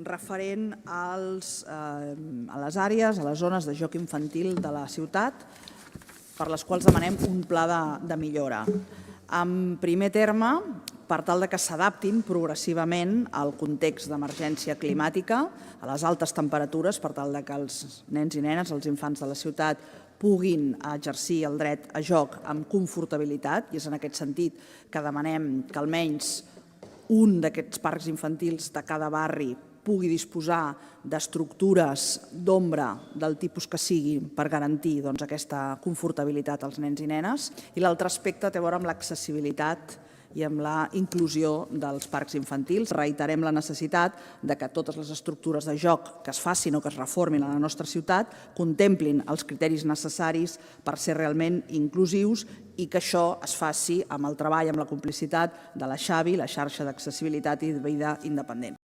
referent a les àrees, a les zones de joc infantil de la ciutat, per les quals demanem un pla de millora. En primer terme, per tal que s'adaptin progressivament al context d'emergència climàtica, a les altes temperatures, per tal que els nens i nenes, els infants de la ciutat, puguin exercir el dret a joc amb confortabilitat, i és en aquest sentit que demanem que almenys un d'aquests parcs infantils de cada barri pugui disposar d'estructures d'ombra del tipus que sigui per garantir aquesta confortabilitat als nens i nenes. I l'altre aspecte té a veure amb l'accessibilitat i amb la inclusió dels parcs infantils. Reiterem la necessitat que totes les estructures de joc que es facin o que es reformin a la nostra ciutat contemplin els criteris necessaris per ser realment inclusius i que això es faci amb el treball, amb la complicitat de la Xavi, la xarxa d'accessibilitat i vida independent.